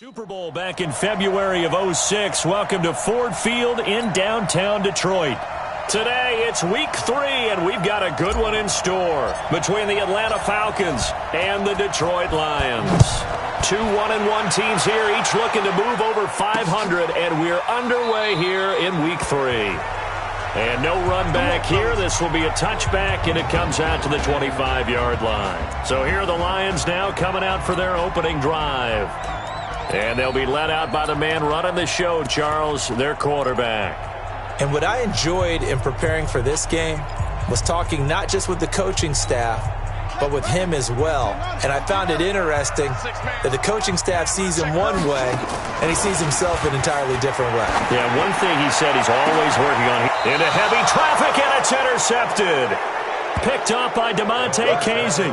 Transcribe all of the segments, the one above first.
Super Bowl back in February of '06. Welcome to Ford Field in downtown Detroit. Today, it's week 3, and we've got a good one in store between the Atlanta Falcons and the Detroit Lions. Two 1-1 teams here, each looking to move over 500, and we're underway here in week 3. And no run back here. This will be a touchback, and it comes out to the 25-yard line. So here are the Lions now coming out for their opening drive. And they'll be led out by the man running the show, Charles, their quarterback. And what I enjoyed in preparing for this game was talking not just with the coaching staff, but with him as well. And I found it interesting that the coaching staff sees him one way, and he sees himself an entirely different way. Yeah, one thing he said he's always working on. Into heavy traffic, and it's intercepted. Picked up by DeMonte Casey.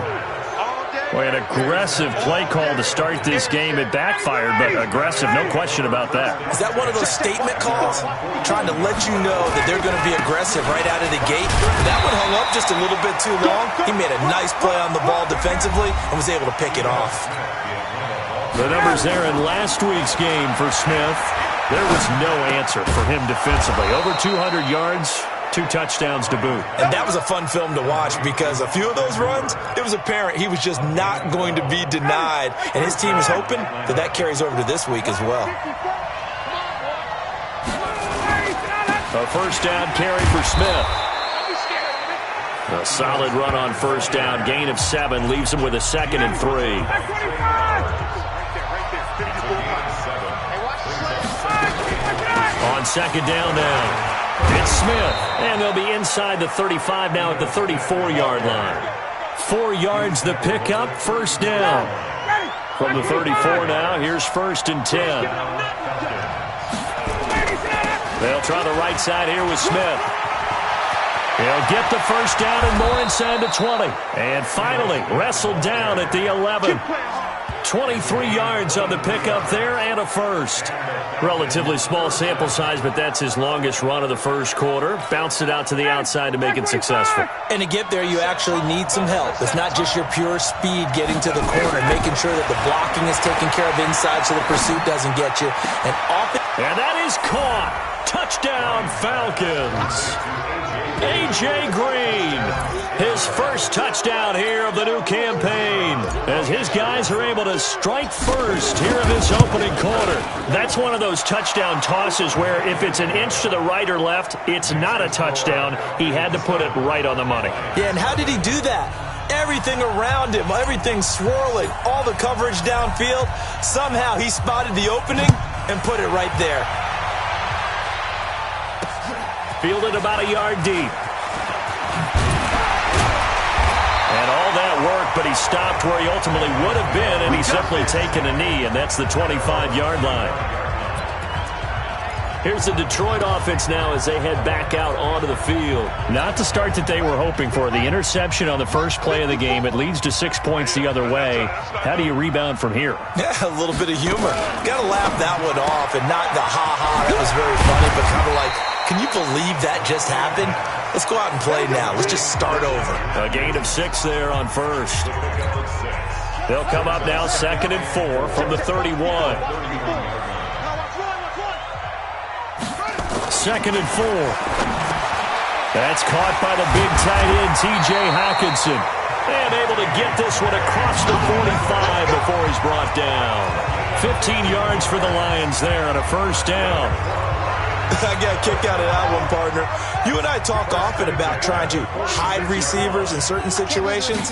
Boy, an aggressive play call to start this game. It backfired, but aggressive, no question about that. Is that one of those statement calls? Trying to let you know that they're going to be aggressive right out of the gate? That one hung up just a little bit too long. He made a nice play on the ball defensively and was able to pick it off. The numbers there in last week's game for Smith. There was no answer for him defensively. Over 200 yards. 2 touchdowns to boot. And that was a fun film to watch because a few of those runs, it was apparent he was just not going to be denied. And his team is hoping that that carries over to this week as well. A first down carry for Smith. A solid run on first down. Gain of 7 leaves him with a 2nd and 3. On second down now. It's Smith, and they'll be inside the 35 now at the 34-yard line. 4 yards the pickup, first down. From the 34 now, here's 1st and 10. They'll try the right side here with Smith. He'll get the first down and more inside the 20. And finally, wrestled down at the 11. 23 yards on the pickup there and a first. Relatively small sample size, but that's his longest run of the first quarter. Bounced it out to the outside to make it successful. And to get there, you actually need some help. It's not just your pure speed getting to the corner, making sure that the blocking is taken care of inside so the pursuit doesn't get you. And that is caught. Touchdown, Falcons. A.J. Green, his first touchdown here of the new campaign, as his guys are able to strike first here in this opening quarter. That's one of those touchdown tosses where if it's an inch to the right or left, it's not a touchdown. He had to put it right on the money. Yeah, and how did he do that? Everything around him, everything swirling, all the coverage downfield. Somehow he spotted the opening and put it right there. Fielded about a yard deep. And all that work, but he stopped where he ultimately would have been, and he's simply taken a knee, and that's the 25-yard line. Here's the Detroit offense now as they head back out onto the field. Not the start that they were hoping for. The interception on the first play of the game. It leads to 6 points the other way. How do you rebound from here? Yeah, a little bit of humor. Got to laugh that one off and not the ha-ha. That was very funny, but kind of like, can you believe that just happened? Let's go out and play now. Let's just start over. A gain of 6 there on first. They'll come up now 2nd and 4 from the 31. 2nd and 4. That's caught by the big tight end, T.J. Hockenson. And able to get this one across the 45 before he's brought down. 15 yards for the Lions there on a first down. I got a kick out of that one, partner. You and I talk often about trying to hide receivers in certain situations,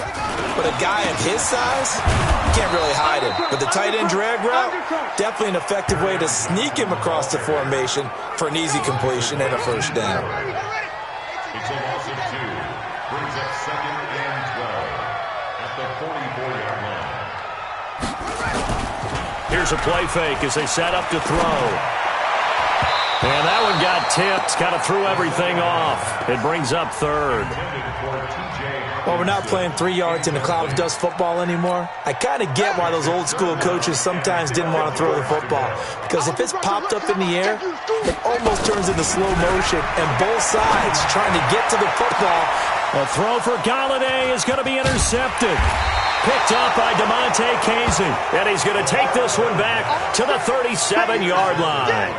but a guy of his size, you can't really hide him. But the tight end drag route, definitely an effective way to sneak him across the formation for an easy completion and a first down. It's a loss of 2. Brings up 2nd and 12 at the 44-yard line. Here's a play fake as they set up to throw. And that one got tipped, kind of threw everything off. It brings up 3rd. Well, we're not playing 3 yards in a cloud of dust football anymore. I kind of get why those old school coaches sometimes didn't want to throw the football. Because if it's popped up in the air, it almost turns into slow motion. And both sides trying to get to the football. A throw for Galladay is going to be intercepted. Picked up by DeMonte Casey. And he's going to take this one back to the 37-yard line.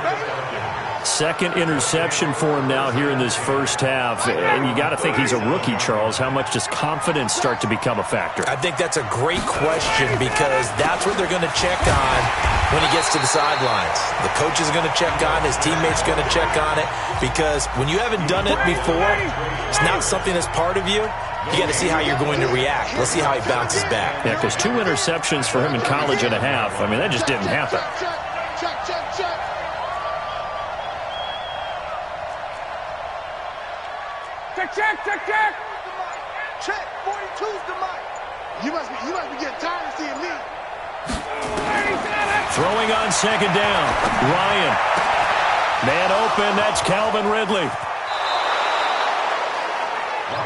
Second interception for him now here in this first half. And you got to think he's a rookie, Charles. How much does confidence start to become a factor? I think that's a great question because that's what they're going to check on when he gets to the sidelines. The coach is going to check on, his teammates are going to check on it, because when you haven't done it before, it's not something that's part of you. You got to see how you're going to react. Let's see how he bounces back. Yeah, because 2 interceptions for him in college and a half. I mean, that just didn't happen. Check. Check. 42's the mic. You must be getting tired of seeing me. Throwing on second down. Ryan. Man open. That's Calvin Ridley.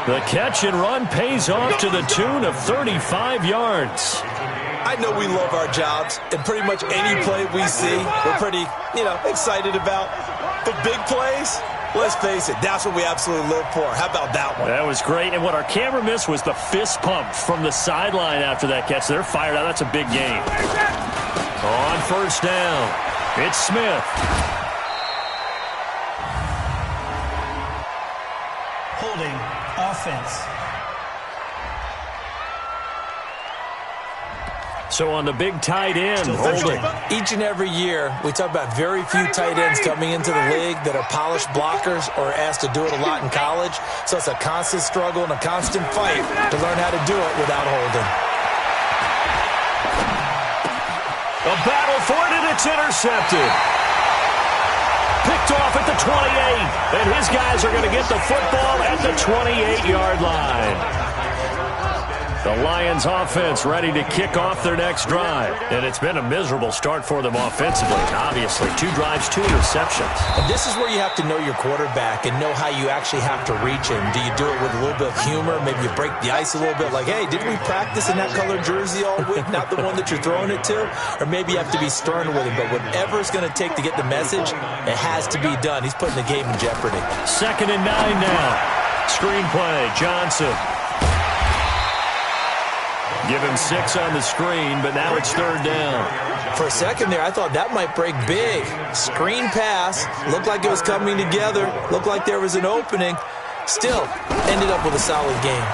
The catch and run pays off to the tune of 35 yards. I know we love our jobs, and pretty much any play we see, we're pretty, excited about. But big plays, let's face it, that's what we absolutely live for. How about that one? That was great. And what our camera missed was the fist pump from the sideline after that catch. They're fired out. That's a big game. On first down, it's Smith. Holding offense. So on the big tight end, holding. Each and every year, we talk about very few tight ends coming into the league that are polished blockers or asked to do it a lot in college. So it's a constant struggle and a constant fight to learn how to do it without holding. A battle for it, and it's intercepted. Picked off at the 28, and his guys are going to get the football at the 28-yard line. The Lions offense ready to kick off their next drive. And it's been a miserable start for them offensively. Obviously, 2 drives, 2 interceptions. And this is where you have to know your quarterback and know how you actually have to reach him. Do you do it with a little bit of humor? Maybe you break the ice a little bit like, hey, didn't we practice in that color jersey all week? Not the one that you're throwing it to? Or maybe you have to be stern with him. But whatever it's going to take to get the message, it has to be done. He's putting the game in jeopardy. 2nd and 9 now. Screenplay, Johnson. Give him 6 on the screen, but now it's 3rd down. For a second there, I thought that might break big. Screen pass. Looked like it was coming together. Looked like there was an opening. Still, ended up with a solid game.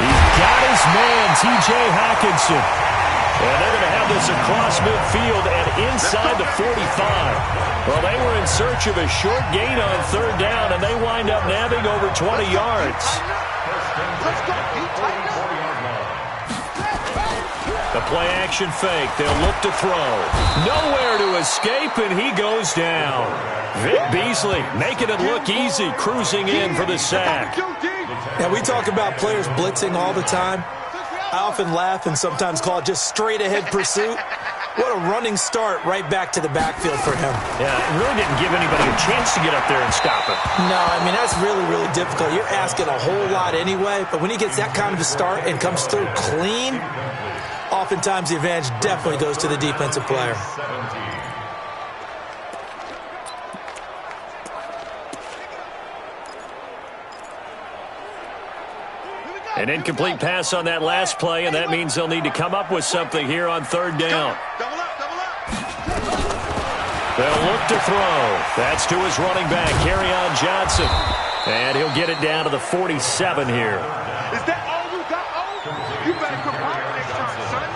He's got his man, T.J. Hockenson. And they're going to have this across midfield and inside the 45. Well, they were in search of a short gain on 3rd down, and they wind up nabbing over 20 yards. The play-action fake. They'll look to throw. Nowhere to escape, and he goes down. Vic Beasley making it look easy, cruising in for the sack. Now, we talk about players blitzing all the time. I often laugh and sometimes call it just straight-ahead pursuit. What a running start right back to the backfield for him. Yeah, it really didn't give anybody a chance to get up there and stop it. No, I mean, that's really, really difficult. You're asking a whole lot anyway, but when he gets that kind of a start and comes through clean, oftentimes the advantage definitely goes to the defensive player. An incomplete pass on that last play, and that means they'll need to come up with something here on 3rd down. They'll look to throw. That's to his running back, Kerryon Johnson. And he'll get it down to the 47 here. Is that all you got, O? You better quit running next time, son.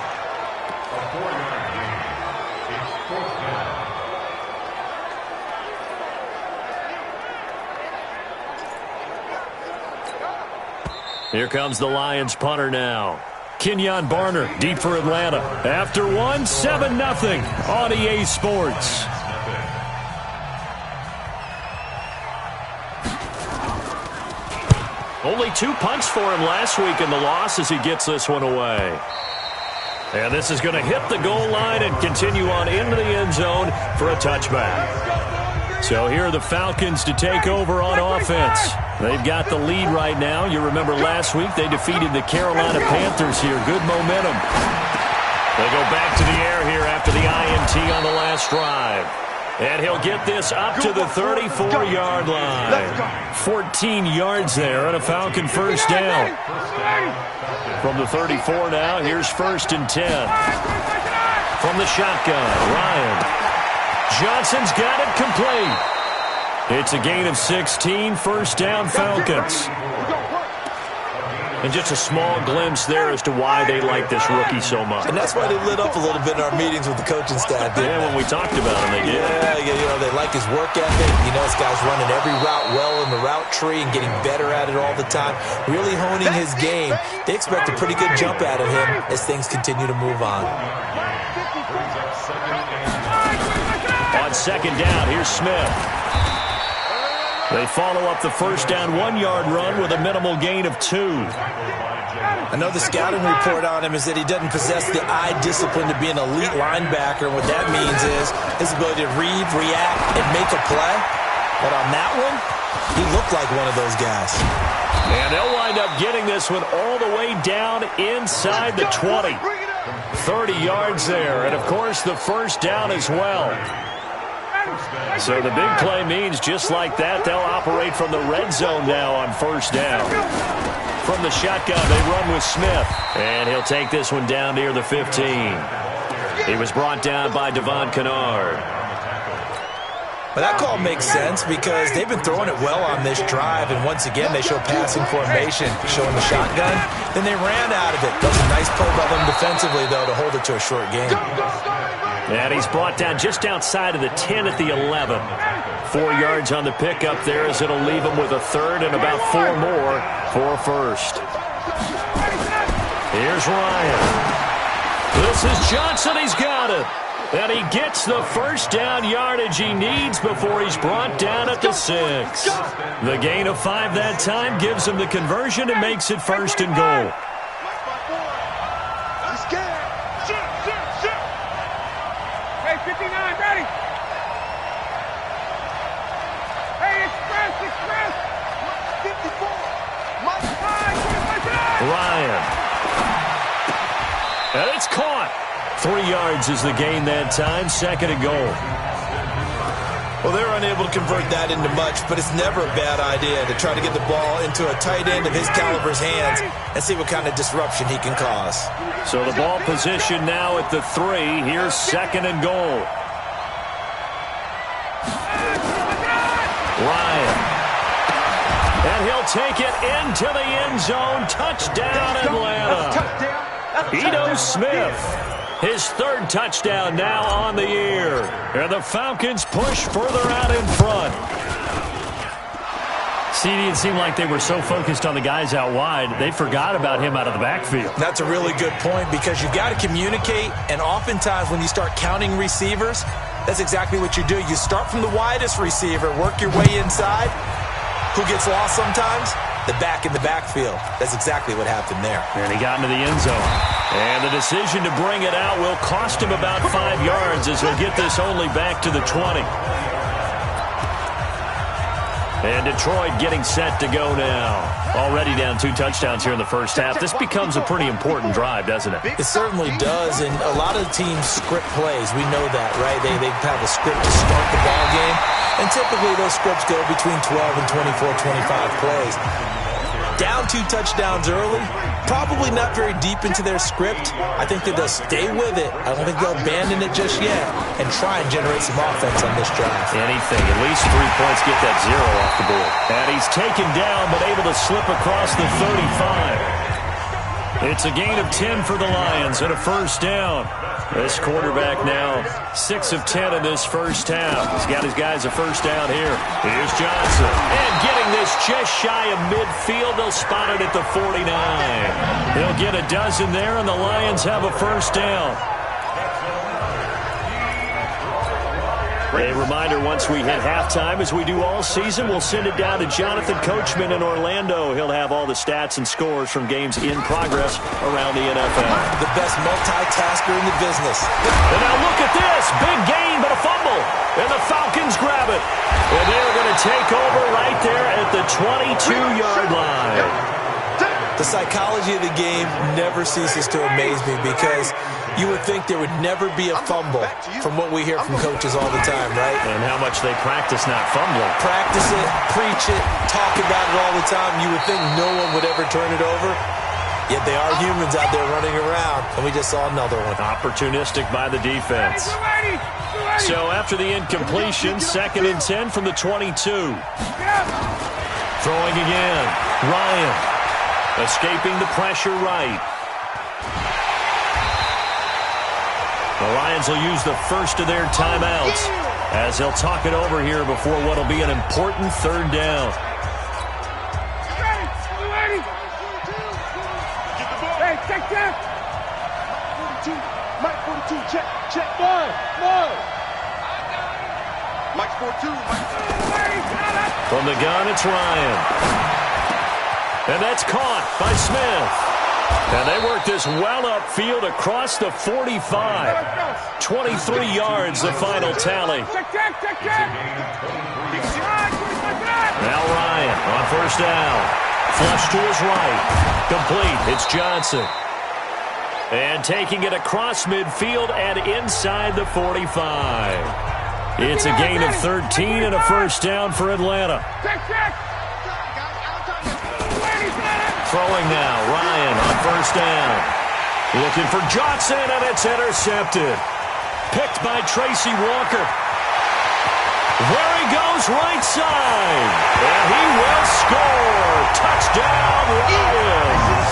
Here comes the Lions punter now. Kenyon Barner, deep for Atlanta. After 1, 7-0 on EA Sports. Only 2 punts for him last week in the loss as he gets this one away. And this is going to hit the goal line and continue on into the end zone for a touchback. So here are the Falcons to take over on offense. They've got the lead right now. You remember last week they defeated the Carolina Panthers here. Good momentum. They go back to the air here after the INT on the last drive. And he'll get this up to the 34-yard line. 14 yards there and a Falcon first down. From the 34 now, here's 1st and 10. From the shotgun, Ryan. Johnson's got it complete. It's a gain of 16, first down Falcons. And just a small glimpse there as to why they like this rookie so much. And that's why they lit up a little bit in our meetings with the coaching staff, didn't they? When we talked about him, they did. Yeah, they like his work ethic. This guy's running every route well in the route tree and getting better at it all the time, really honing his game. They expect a pretty good jump out of him as things continue to move on. On second down, here's Smith. They follow up the first down 1-yard run with a minimal gain of 2. I know the scouting report on him is that he doesn't possess the eye discipline to be an elite linebacker. And what that means is his ability to read, react, and make a play. But on that one, he looked like one of those guys. And they'll wind up getting this one all the way down inside the 20. 30 yards there. And, of course, the first down as well. So the big play means just like that, they'll operate from the red zone now on first down. From the shotgun, they run with Smith. And he'll take this one down near the 15. He was brought down by Devon Kennard. But that call makes sense because they've been throwing it well on this drive, and once again they show passing formation, showing the shotgun. Then they ran out of it. That was a nice play by them defensively, though, to hold it to a short game. And he's brought down just outside of the 10 at the 11. 4 yards on the pickup there as it'll leave him with a third and about 4 more for a first. Here's Ryan. This is Johnson. He's got it. And he gets the first down yardage he needs before he's brought down at the 6. The gain of 5 that time gives him the conversion and makes it 1st and goal. Hey, 59, ready. Hey, express. 54. Ryan. And it's caught. 3 yards is the gain that time, 2nd and goal. Well, they're unable to convert that into much, but it's never a bad idea to try to get the ball into a tight end of his caliber's hands and see what kind of disruption he can cause. So the ball position now at the 3. Here's 2nd and goal. Ryan. And he'll take it into the end zone. Touchdown, Atlanta. Ito Smith. His 3rd touchdown now on the year. And the Falcons push further out in front. CD, it seemed like they were so focused on the guys out wide, they forgot about him out of the backfield. That's a really good point because you've got to communicate, and oftentimes when you start counting receivers, that's exactly what you do. You start from the widest receiver, work your way inside. Who gets lost sometimes? The back in the backfield. That's exactly what happened there. And he got into the end zone. And the decision to bring it out will cost him about 5 yards as he'll get this only back to the 20. And Detroit getting set to go now. Already down 2 touchdowns here in the first half. This becomes a pretty important drive, doesn't it? It certainly does, and a lot of teams script plays. We know that, right? They have a script to start the ball game, and typically those scripts go between 12 and 24, 25 plays. Down 2 touchdowns early, probably not very deep into their script. I think that they'll stay with it. I don't think they'll abandon it just yet and try and generate some offense on this drive. Anything, at least 3 points, get that 0 off the board. And he's taken down but able to slip across the 35. It's a gain of 10 for the Lions and a first down. This quarterback now 6 of 10 in this first half. He's got his guys a first down here. Here's Johnson. And getting this just shy of midfield. They'll spot it at the 49. They'll get a dozen there, and the Lions have a first down. A reminder, once we hit halftime, as we do all season, we'll send it down to Jonathan Coachman in Orlando. He'll have all the stats and scores from games in progress around the NFL. The best multitasker in the business. And now look at this. Big gain, but a fumble. And the Falcons grab it. And they're going to take over right there at the 22-yard line. The The psychology of the game never ceases to amaze me because you would think there would never be a fumble from what we hear from coaches all the time, right? And how much they practice not fumbling. Practice it, preach it, talk about it all the time. You would think no one would ever turn it over. Yet they are humans out there running around, and we just saw another one. Opportunistic by the defense. So after the incompletion, 2nd and 10 from the 22. Throwing again. Ryan escaping the pressure right. The Lions will use the first of their timeouts as they'll talk it over here before what will be an important 3rd down. Hey, check. Mike 42, check. More. Mike 42. From the gun, it's Ryan. And that's caught by Smith. And they work this well upfield across the 45. 23 yards, the final tally. Check. Now Ryan on 1st down. Flush to his right. Complete. It's Johnson. And taking it across midfield and inside the 45. It's a gain of 13 and a 1st down for Atlanta. Check. Throwing now. Ryan on 1st down. Looking for Johnson, and it's intercepted. Picked by Tracy Walker. There he goes, right side. And he will score. Touchdown, Lions.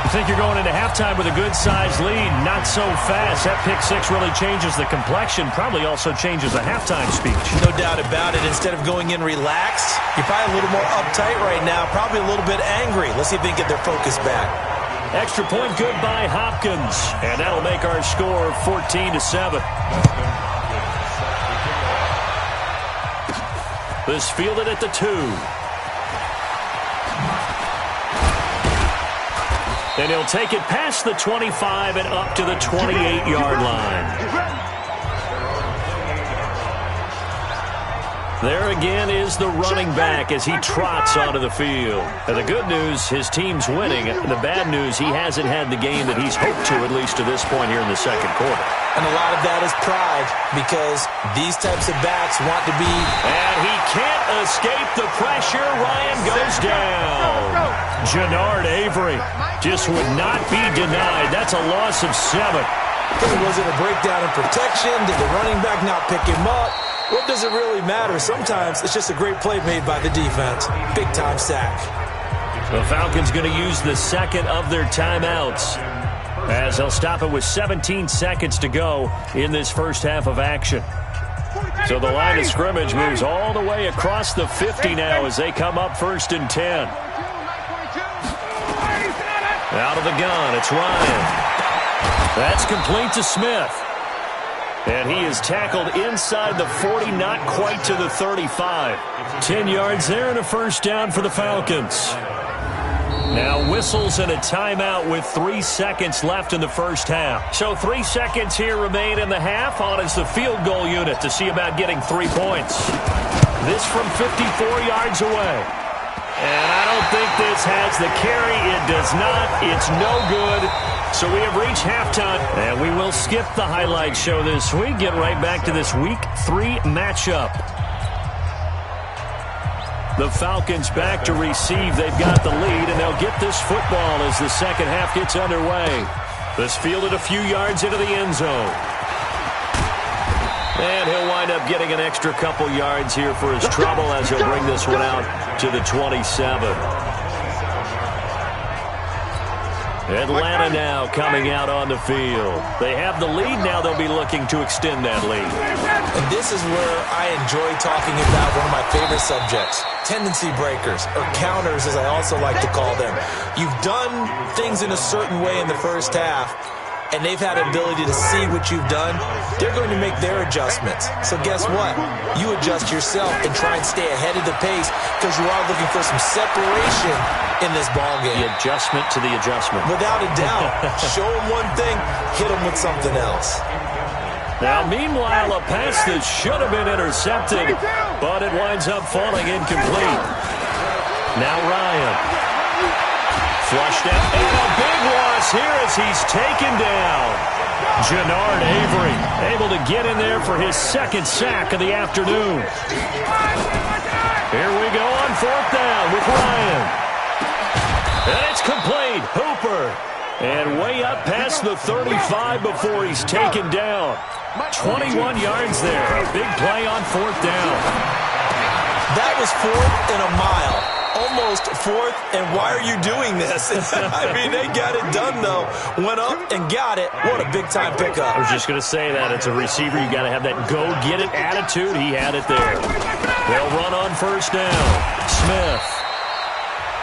You think you're going into halftime with a good-sized lead. Not so fast. That pick six really changes the complexion. Probably also changes the halftime speech. No doubt about it. Instead of going in relaxed, you're probably a little more uptight right now. Probably a little bit angry. Let's see if they can get their focus back. Extra point good by Hopkins. And that'll make our score 14-7. This fielded at the 2. And he'll take it past the 25 and up to the 28-yard line. There again is the running back as he trots onto the field. And the good news, his team's winning. The bad news, he hasn't had the game that he's hoped to, at least to this point here in the second quarter. And a lot of that is pride because these types of backs want to be... And he can't escape the pressure. Ryan goes down. Jannard Avery just would not be denied. That's a loss of 7. Was it a breakdown in protection? Did the running back not pick him up? What does it really matter? Sometimes it's just a great play made by the defense. Big-time sack. The Falcons going to use the second of their timeouts as they'll stop it with 17 seconds to go in this first half of action. So the line of scrimmage moves all the way across the 50 now as they come up 1st and 10. Out of the gun, it's Ryan. That's complete to Smith. And he is tackled inside the 40, not quite to the 35. 10 yards there and a 1st down for the Falcons. Now whistles and a timeout with 3 seconds left in the first half. So 3 seconds here remain in the half. On is the field goal unit to see about getting 3 points. This from 54 yards away. And I don't think this has the carry. It does not. It's no good. So we have reached halftime, and we will skip the highlight show this week. Get right back to this Week 3 matchup. The Falcons back to receive. They've got the lead, and they'll get this football as the second half gets underway. This fielded a few yards into the end zone. And he'll wind up getting an extra couple yards here for his trouble as he'll bring this one out to the 27. Atlanta now coming out on the field. They have the lead. Now they'll be looking to extend that lead. And this is where I enjoy talking about one of my favorite subjects, tendency breakers, or counters as I also like to call them. You've done things in a certain way in the first half, and they've had the ability to see what you've done. They're going to make their adjustments. So guess what? You adjust yourself and try and stay ahead of the pace because you are looking for some separation in this ballgame. The adjustment to the adjustment. Without a doubt. Show them one thing, hit them with something else. Now, meanwhile, a pass that should have been intercepted, but it winds up falling incomplete. Now Ryan. Flushed out. And a big loss here as he's taken down. Genard Avery able to get in there for his second sack of the afternoon. Here we go on fourth down with Ryan. And it's complete. Hooper. And way up past the 35 before he's taken down. 21 yards there. A big play on fourth down. That was fourth and a mile. Almost fourth, and why are you doing this? I mean, they got it done, though. Went up and got it. What a big-time pickup. I was just going to say that. It's a receiver. You got to have that go-get-it attitude. He had it there. They'll run on first down. Smith.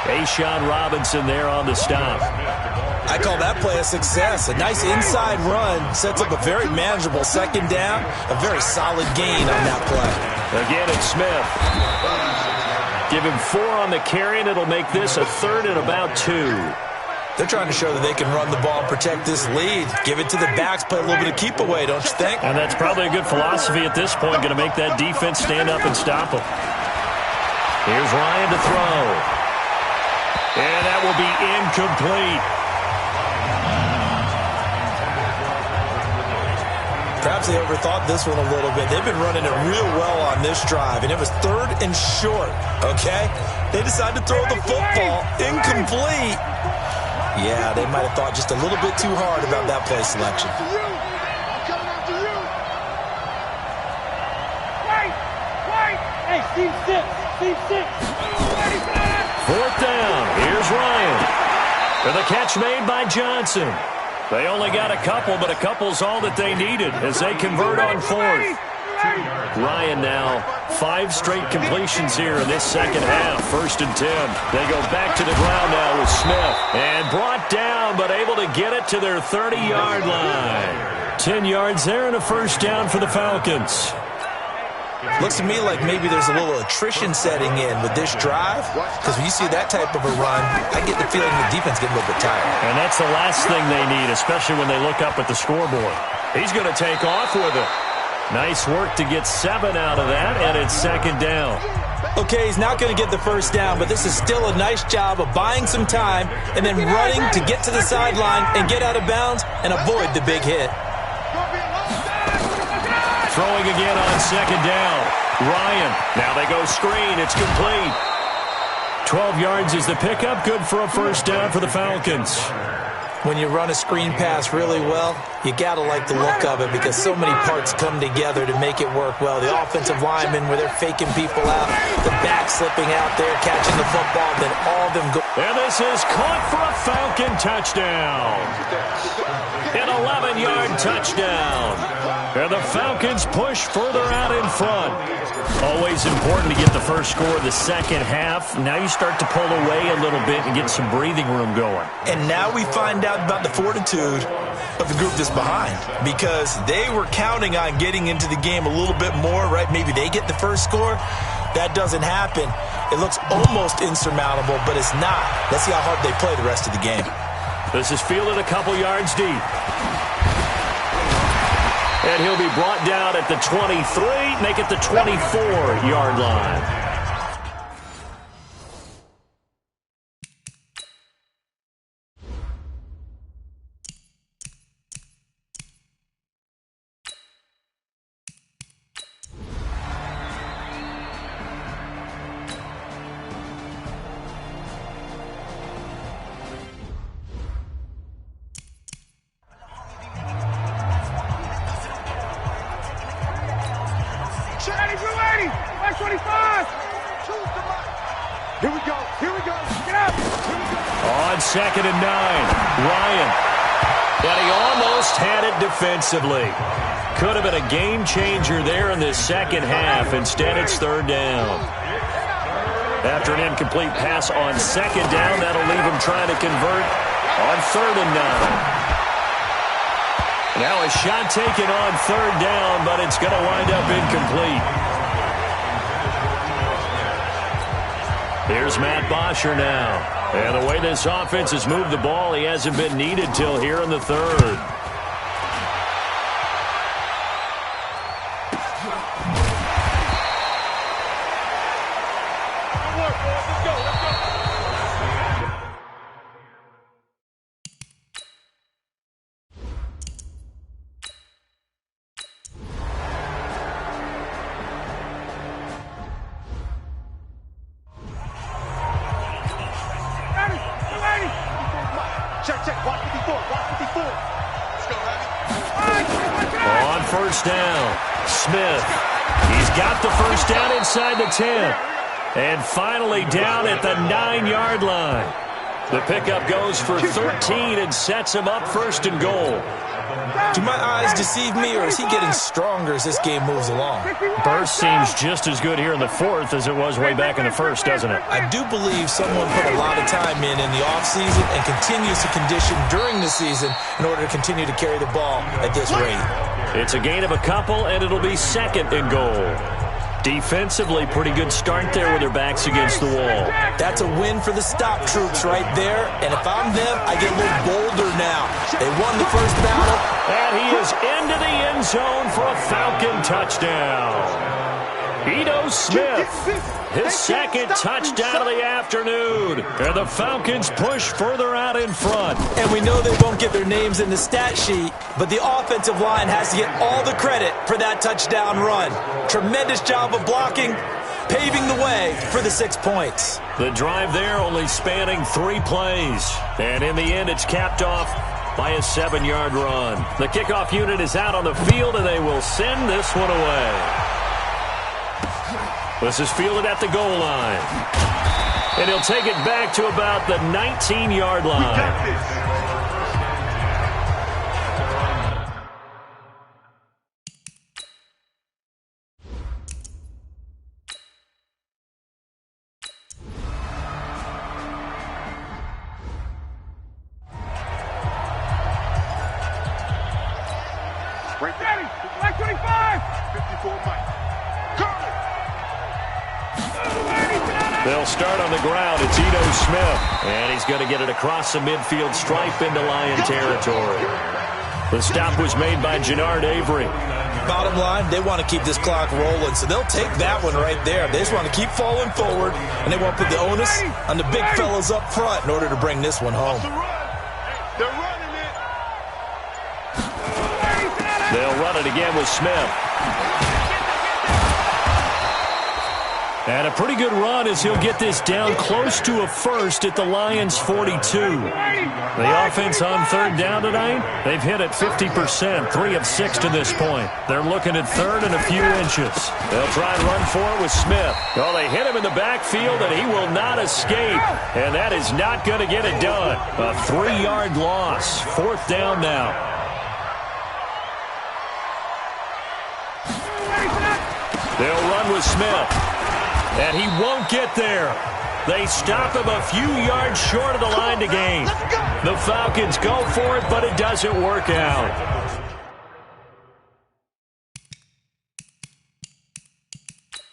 A'Shawn Robinson there on the stop. I call that play a success. A nice inside run sets up a very manageable second down. A very solid gain on that play. Again, it's Smith. Give him 4 on the carry, and it'll make this a third and about 2. They're trying to show that they can run the ball and protect this lead. Give it to the backs, play a little bit of keep away, don't you think? And that's probably a good philosophy at this point, going to make that defense stand up and stop them. Here's Ryan to throw. And that will be incomplete. Perhaps they overthought this one a little bit. They've been running it real well on this drive, and it was third and short, okay? They decided to throw the football incomplete. Yeah, they might have thought just a little bit too hard about that play selection. Hey, Steve 6. Fourth down. Here's Ryan. For the catch made by Johnson. They only got a couple, but a couple's all that they needed as they convert on fourth. Ryan now, 5 straight completions here in this second half. First and 10. They go back to the ground now with Smith. And brought down, but able to get it to their 30-yard line. 10 yards there and a first down for the Falcons. Looks to me like maybe there's a little attrition setting in with this drive, because when you see that type of a run, I get the feeling the defense getting a little bit tired. And that's the last thing they need, especially when they look up at the scoreboard. He's going to take off with it. Nice work to get 7 out of that, and it's second down. Okay, he's not going to get the first down, but this is still a nice job of buying some time and then running to get to the sideline and get out of bounds and avoid the big hit. Throwing again on second down. Ryan. Now they go screen. It's complete. 12 yards is the pickup. Good for a first down for the Falcons. When you run a screen pass really well, you got to like the look of it because so many parts come together to make it work well. The offensive linemen where they're faking people out, the back slipping out there, catching the football, then all of them go. And this is caught for a Falcon touchdown. An 11-yard touchdown. And the Falcons push further out in front. Always important to get the first score of the second half. Now you start to pull away a little bit and get some breathing room going. And now we find out about the fortitude of the group that's behind, because they were counting on getting into the game a little bit more, right? Maybe they get the first score. That doesn't happen. It looks almost insurmountable, but it's not. Let's see how hard they play the rest of the game. This is fielded a couple yards deep. And he'll be brought down at the 23, make it the 24-yard line. Second and 9. Ryan. But he almost had it defensively. Could have been a game changer there in this second half. Instead, it's third down. After an incomplete pass on second down, that'll leave him trying to convert on third and 9. Now a shot taken on third down, but it's going to wind up incomplete. Here's Matt Bosher now. And the way this offense has moved the ball, he hasn't been needed till here in the third. first down. Smith. He's got the first down inside the 10. And finally down at the 9-yard line. The pickup goes for 13 and sets him up first and goal. Do my eyes deceive me, or is he getting stronger as this game moves along? Burst seems just as good here in the fourth as it was way back in the first, doesn't it? I do believe someone put a lot of time in the offseason and continues to condition during the season in order to continue to carry the ball at this rate. It's a gain of a couple, and it'll be second and goal. Defensively, pretty good start there with their backs against the wall. That's a win for the stop troops right there. And if I'm them, I get a little bolder now. They won the first battle. And he is into the end zone for a Falcon touchdown. Ito Smith, his second touchdown of the afternoon. And the Falcons push further out in front. And we know they won't get their names in the stat sheet, but the offensive line has to get all the credit for that touchdown run. Tremendous job of blocking, paving the way for the 6 points. The drive there only spanning 3 plays. And in the end, it's capped off by a 7-yard run. The kickoff unit is out on the field, and they will send this one away. This is fielded at the goal line. And he'll take it back to about the 19-yard line. Black 25. 54 Mike. They'll start on the ground. It's Ito Smith. And he's going to get it across the midfield stripe into Lion territory. The stop was made by Jannard Avery. Bottom line, they want to keep this clock rolling, so they'll take that one right there. They just want to keep falling forward, and they want to put the onus on the big fellas up front in order to bring this one home. They're running it. They'll run it again with Smith. And a pretty good run as he'll get this down close to a first at the Lions' 42. The offense on third down tonight, they've hit it 50%, 3 of 6 to this point. They're looking at third and a few inches. They'll try and run for it with Smith. Well, they hit him in the backfield, and he will not escape. And that is not going to get it done. A 3-yard loss. Fourth down now. They'll run with Smith. And he won't get there. They stop him a few yards short of the line to gain. The Falcons go for it, but it doesn't work out.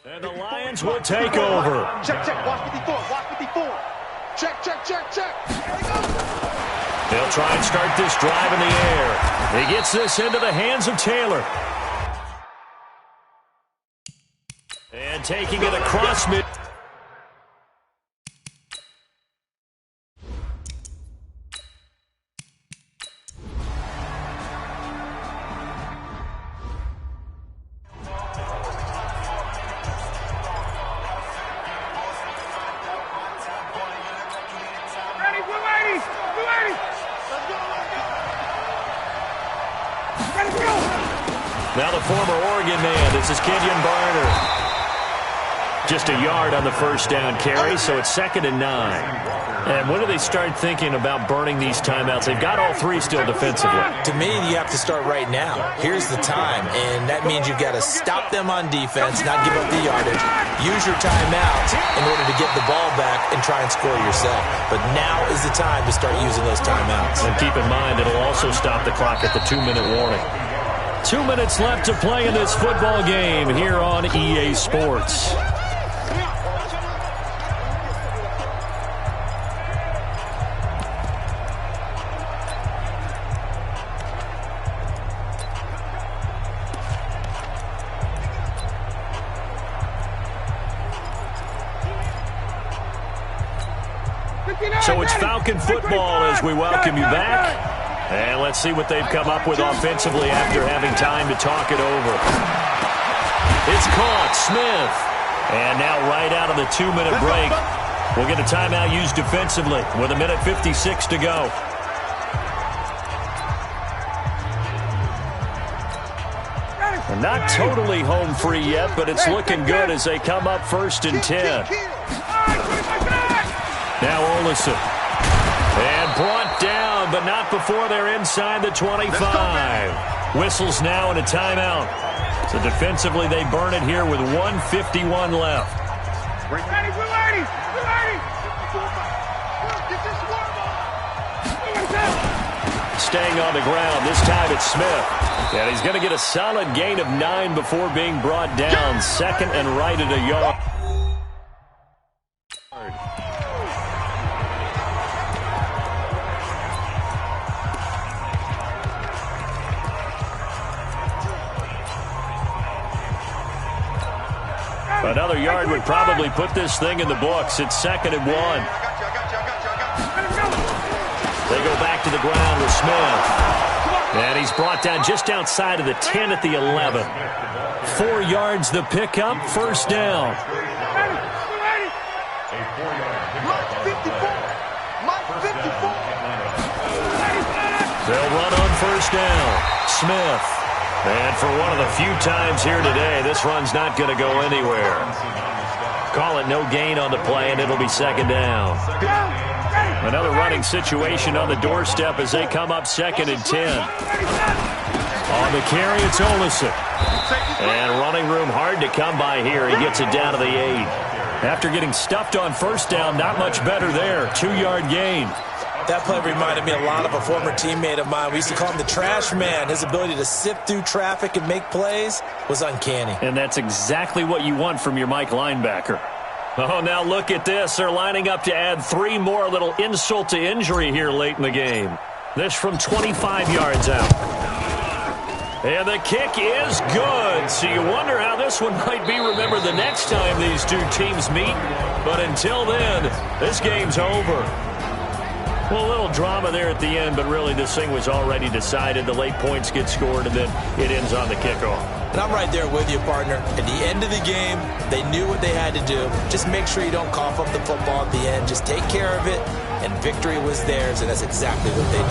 And the Lions will take over. Check, watch 54, watch 54. Check. They'll try and start this drive in the air. He gets this into the hands of Taylor. And taking it across mid. Ready, Blue 80. Let's go. Now the former Oregon man, this is Kenyon Barner. Just a yard on the first down carry, so it's 2nd and 9. And when do they start thinking about burning these timeouts? They've got all 3 still defensively. To me, you have to start right now. Here's the time, and that means you've got to stop them on defense, not give up the yardage. Use your timeout in order to get the ball back and try and score yourself. But now is the time to start using those timeouts. And keep in mind, it'll also stop the clock at the 2-minute warning. 2 minutes left to play in this football game here on EA Sports. So it's Falcon football as we welcome you back. And let's see what they've come up with offensively after having time to talk it over. It's caught, Smith. And now right out of the 2-minute break, we'll get a timeout used defensively with 1:56 to go. Not totally home free yet, but it's looking good as they come up 1st and 10. Now Olesen. And brought down, but not before they're inside the 25. Whistles now and a timeout. So defensively, they burn it here with 1:51 left. Staying on the ground. This time it's Smith. And he's going to get a solid gain of 9 before being brought down. 2nd and right at a yard. Another yard would probably put this thing in the books. It's 2nd and 1. They go back to the ground with Smith. And he's brought down just outside of the 10 at the 11. 4 yards the pickup, 1st down. They'll run on 1st down. Smith. And for one of the few times here today, this run's not going to go anywhere. Call it no gain on the play, and it'll be 2nd down. Another running situation on the doorstep as they come up 2nd and 10. On the carry, it's Olesen. And running room hard to come by here. He gets it down to the 8. After getting stuffed on 1st down, not much better there. 2-yard gain. That play reminded me a lot of a former teammate of mine. We used to call him the trash man. His ability to sift through traffic and make plays was uncanny. And that's exactly what you want from your Mike linebacker. Oh, now look at this. They're lining up to add 3 more, a little insult to injury here late in the game. This from 25 yards out. And the kick is good. So you wonder how this one might be remembered the next time these two teams meet. But until then, this game's over. Well, a little drama there at the end, but really this thing was already decided. The late points get scored, and then it ends on the kickoff. And I'm right there with you, partner. At the end of the game, they knew what they had to do. Just make sure you don't cough up the football at the end. Just take care of it, and victory was theirs, and that's exactly what they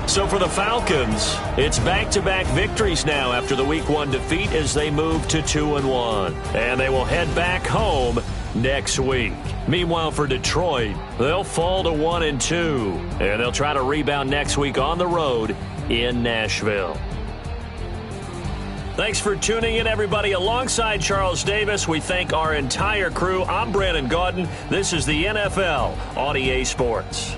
did. So for the Falcons, it's back-to-back victories now after the Week 1 defeat as they move to 2-1. And they will head back home next week. Meanwhile, for Detroit, they'll fall to 1-2, and they'll try to rebound next week on the road in Nashville. Thanks for tuning in, everybody. Alongside Charles Davis, we thank our entire crew. I'm Brandon Gaudin. This is the NFL on EA Sports.